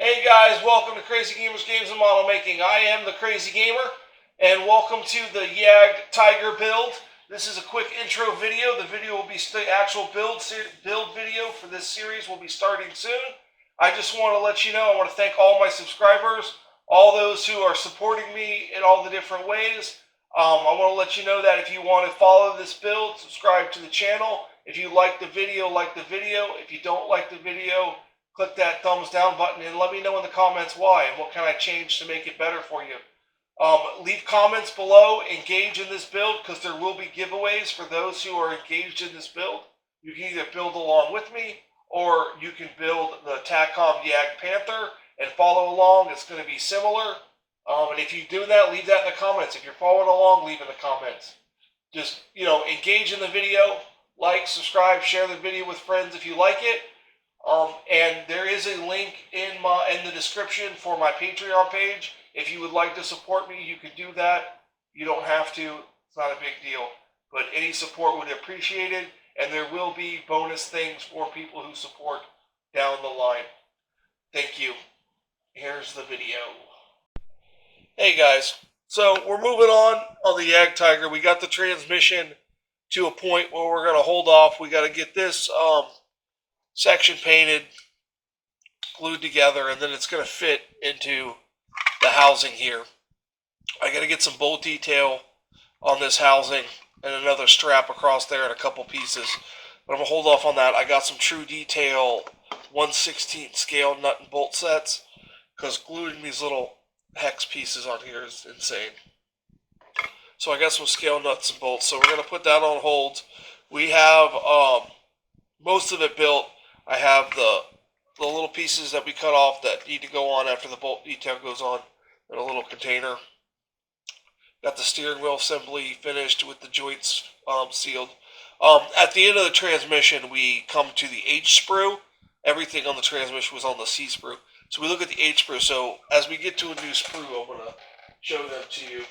Hey guys, welcome to Crazy Gamers Games and Model Making. I am the Crazy Gamer, and welcome to the JagdTiger build. This is a quick intro video. The video will be the actual build video for this series will be starting soon. I just want to let you know, I want to thank all my subscribers, all those who are supporting me in all the different ways. I want to let you know that if you want to follow this build, subscribe to the channel. If you like the video, like the video. If you don't like the video, click that thumbs down button and let me know in the comments why and what can I change to make it better for you. Leave comments below, engage in this build because there will be giveaways for those who are engaged in this build. You can either build along with me or you can build the Takom JagdPanther and follow along. It's going to be similar. And if you do that, leave that in the comments. If you're following along, leave in the comments. Just, engage in the video, like, subscribe, share the video with friends if you like it. And there is a link in the description for my Patreon page. If you would like to support me, you can do that. You don't have to. It's not a big deal. But any support would be appreciated. And there will be bonus things for people who support down the line. Thank you. Here's the video. Hey guys. So we're moving on the JagdTiger. We got the transmission to a point where we're going to hold off. We got to get this section painted, glued together, and then it's going to fit into the housing here. I got to get some bolt detail on this housing and another strap across there and a couple pieces. But I'm going to hold off on that. I got some true detail 1/16 scale nut and bolt sets because gluing these little hex pieces on here is insane. So I got some scale nuts and bolts. So we're going to put that on hold. We have most of it built. I have the little pieces that we cut off that need to go on after the bolt detail goes on in a little container. Got the steering wheel assembly finished with the joints sealed. At the end of the transmission, we come to the H sprue. Everything on the transmission was on the C sprue. So we look at the H sprue. So as we get to a new sprue, I'm going to show them to you.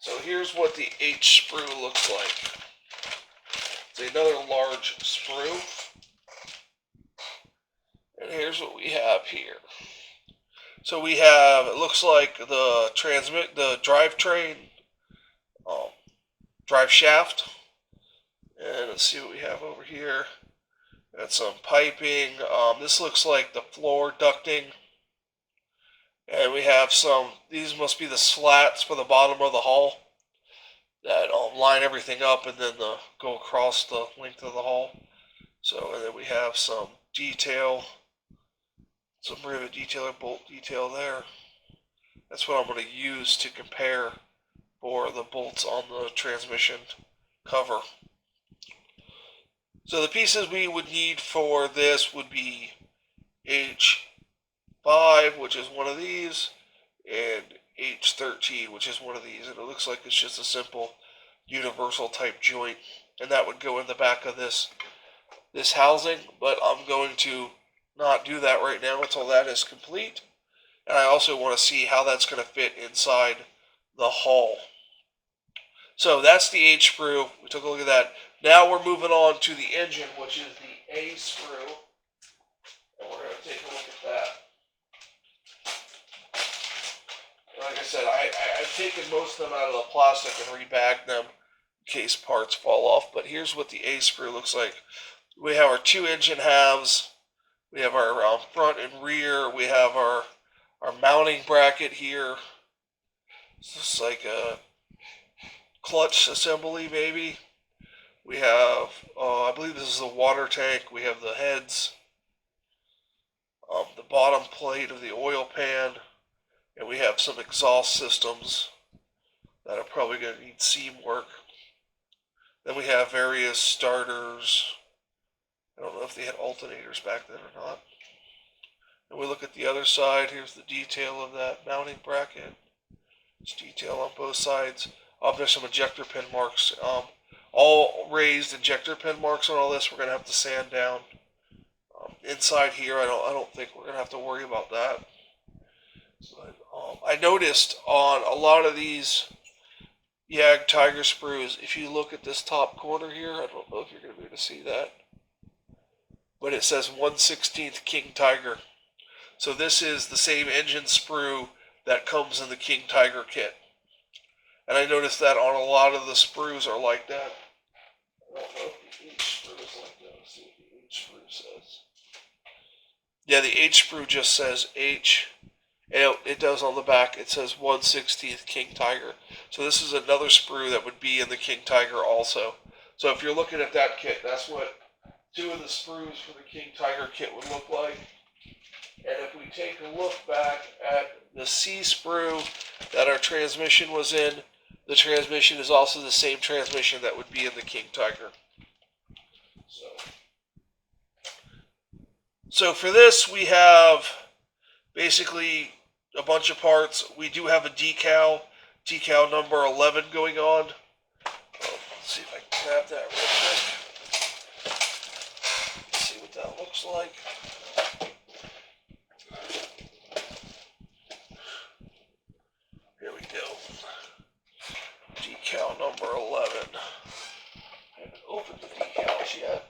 So here's what the H sprue looks like. It's another large sprue. And here's what we have here. So we have, it looks like the drivetrain, drive shaft. And let's see what we have over here. Got some piping. This looks like the floor ducting. And we have these must be the slats for the bottom of the hull that line everything up and then go across the length of the hull. So, and then we have some detail. Some rivet detail or bolt detail there. That's what I'm going to use to compare for the bolts on the transmission cover. So the pieces we would need for this would be H5, which is one of these, and H13, which is one of these. And it looks like it's just a simple universal type joint. And that would go in the back of this housing, but I'm going to not do that right now until that is complete. And I also want to see how that's going to fit inside the hull. So that's the H sprue. We took a look at that. Now we're moving on to the engine, which is the A sprue. And we're going to take a look at that. Like I said, I've taken most of them out of the plastic and rebagged them in case parts fall off. But here's what the A sprue looks like. We have our two engine halves. We have our front and rear. We have our mounting bracket here. It's like a clutch assembly, maybe. We have, I believe this is the water tank. We have the heads, the bottom plate of the oil pan, and we have some exhaust systems that are probably going to need seam work. Then we have various starters. I don't know if they had alternators back then or not. And we look at the other side. Here's the detail of that mounting bracket. There's detail on both sides. There's some ejector pin marks. All raised ejector pin marks on all this. We're going to have to sand down. Inside here, I don't think we're going to have to worry about that. But I noticed on a lot of these JagdTiger sprues, if you look at this top corner here, I don't know if you're going to be able to see that, but it says 1/16 King Tiger. So this is the same engine sprue that comes in the JagdTiger kit. And I noticed that on a lot of the sprues are like that. I don't know if the H sprue is like that. Let's see what the H sprue says. Yeah, the H sprue just says H. And it does on the back. It says 1/16th JagdTiger. So this is another sprue that would be in the JagdTiger also. So if you're looking at that kit, that's what two of the sprues for the JagdTiger kit would look like. And if we take a look back at the C sprue that our transmission was in, the transmission is also the same transmission that would be in the JagdTiger. So for this, we have basically a bunch of parts. We do have a decal number 11 going on. Let's see if I can grab that real quick. Let's see what that looks like. Here we go. Decal number 11. I haven't opened the decals yet.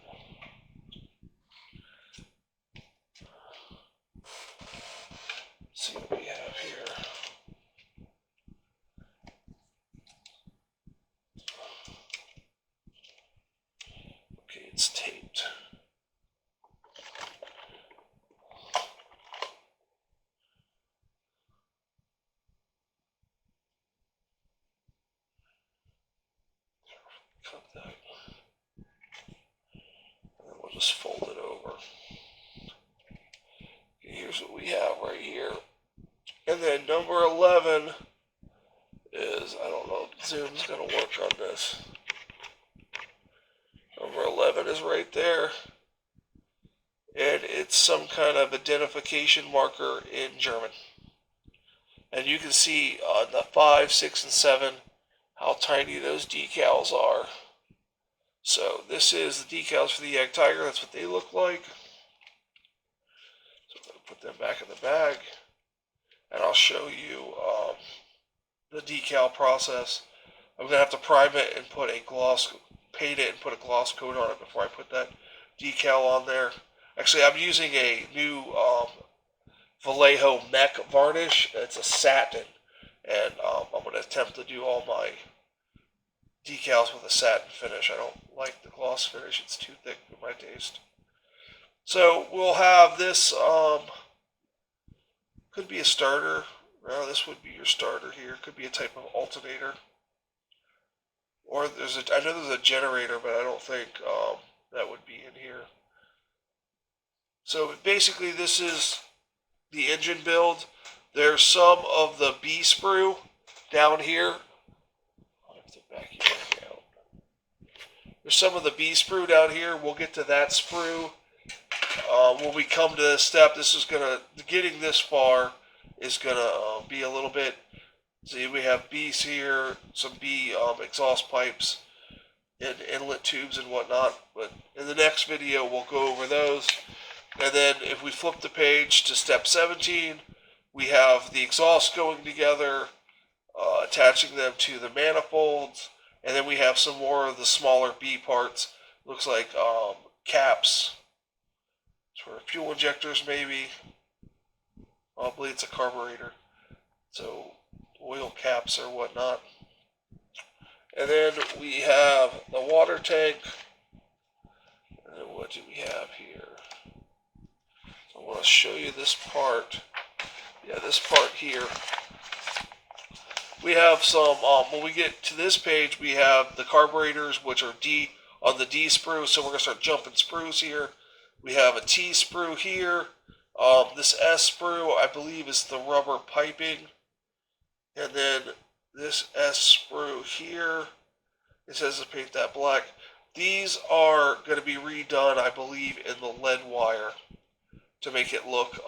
Let's see what we have here. Okay, it's taped. Cut that. And then we'll just fold it over. Okay, here's what we have right here. And then number 11 is, I don't know if Zoom's going to work on this. Number 11 is right there. And it's some kind of identification marker in German. And you can see on the 5, 6, and 7 how tiny those decals are. So this is the decals for the JagdTiger. That's what they look like. So I'm going to put them back in the bag. And I'll show you the decal process. I'm going to have to prime it and put a gloss, paint it and put a gloss coat on it before I put that decal on there. Actually, I'm using a new Vallejo Mech varnish. It's a satin. And I'm going to attempt to do all my decals with a satin finish. I don't like the gloss finish. It's too thick for my taste. So we'll have this, could be a starter. No, this would be your starter here. Could be a type of alternator. Or I know there's a generator, but I don't think that would be in here. So basically this is the engine build. There's some of the B sprue down here. I'll have to back you back out. There's some of the B sprue down here. We'll get to that sprue when we come to this step. This is getting this far is gonna be a little bit. See, we have B's here, some B exhaust pipes, and inlet tubes and whatnot. But in the next video, we'll go over those. And then if we flip the page to step 17, we have the exhaust going together, attaching them to the manifolds, and then we have some more of the smaller B parts. Looks like caps for fuel injectors, maybe. Probably it's a carburetor. So oil caps or whatnot. And then we have the water tank. And then what do we have here? So I want to show you this part. Yeah, this part here. We have some, when we get to this page, we have the carburetors, which are D on the D sprue. So we're going to start jumping sprues here. We have a T sprue here. This S sprue, I believe, is the rubber piping. And then this S sprue here, it says to paint that black. These are going to be redone, I believe, in the lead wire to make it look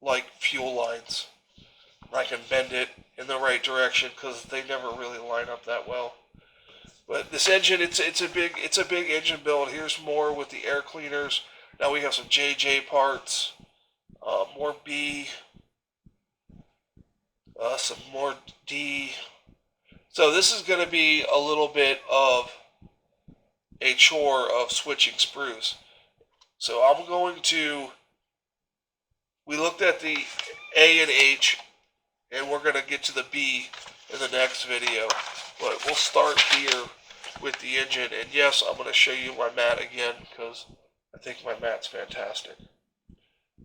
like fuel lines. I can bend it in the right direction because they never really line up that well. But this engine, it's a big engine build. Here's more with the air cleaners. Now we have some JJ parts, more B, some more D. So this is going to be a little bit of a chore of switching sprues. So I'm going to we looked at the A and H, and we're going to get to the B in the next video. But we'll start here with the engine. And yes, I'm going to show you my mat again because I think my mat's fantastic.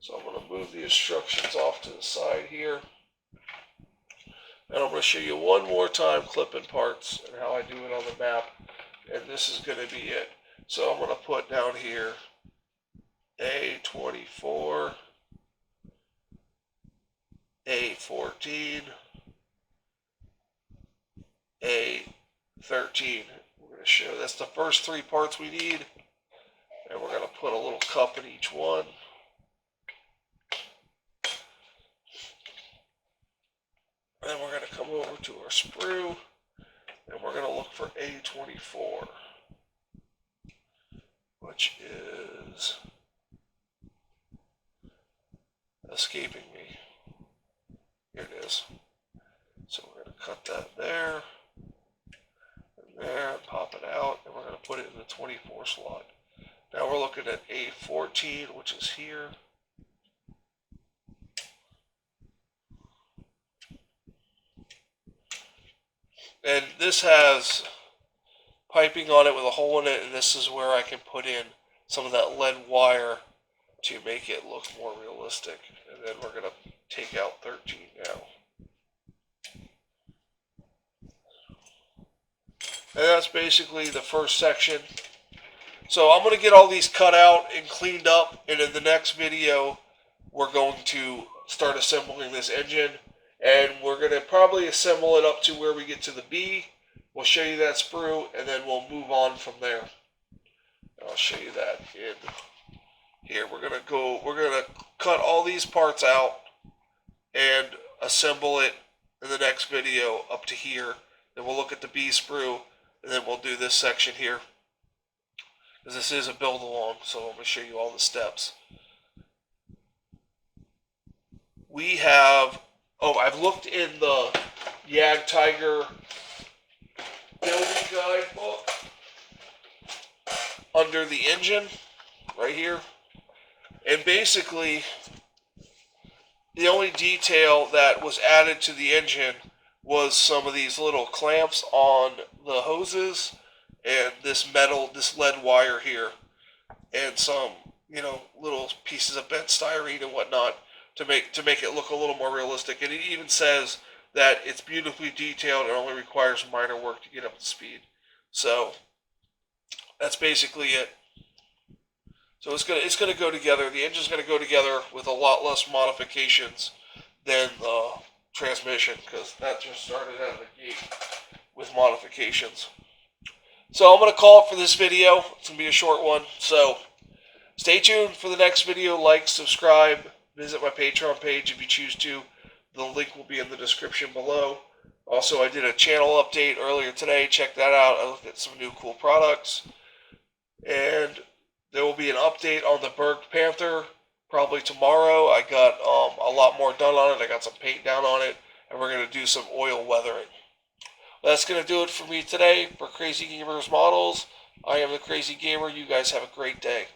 So I'm going to move the instructions off to the side here. And I'm going to show you one more time clipping parts and how I do it on the map. And this is going to be it. So I'm going to put down here A24, A14, A13. We're going to show that's the first three parts we need. And we're going to put a little cup in each one. Then we're going to come over to our sprue, and we're going to look for A24, which is escaping me. Here it is. So we're going to cut that there, and there, and pop it out, and we're going to put it in the 24 slot. Now we're looking at A14, which is here. And this has piping on it with a hole in it, and this is where I can put in some of that lead wire to make it look more realistic. And then we're going to take out 13 now. And that's basically the first section. So I'm going to get all these cut out and cleaned up, and in the next video we're going to start assembling this engine. And we're going to probably assemble it up to where we get to the B. We'll show you that sprue, and then we'll move on from there. I'll show you that in here. We're going to cut all these parts out and assemble it in the next video up to here. Then we'll look at the B sprue, and then we'll do this section here. Because this is a build along, so I'm going to show you all the steps. We have... Oh, I've looked in the JagdTiger building guide book under the engine, right here. And basically, the only detail that was added to the engine was some of these little clamps on the hoses and this lead wire here, and some, little pieces of bent styrene and whatnot, to make it look a little more realistic. And it even says that it's beautifully detailed and only requires minor work to get up to speed. So that's basically it. So it's gonna go together. The engine's gonna go together with a lot less modifications than the transmission, because that just started out of the gate with modifications. So I'm gonna call it for this video. It's gonna be a short one. So stay tuned for the next video. Like, subscribe. Visit my Patreon page if you choose to. The link will be in the description below. Also, I did a channel update earlier today. Check that out. I looked at some new cool products. And there will be an update on the JagdPanther probably tomorrow. I got a lot more done on it. I got some paint down on it. And we're going to do some oil weathering. That's going to do it for me today for Crazy Gamers Models. I am the Crazy Gamer. You guys have a great day.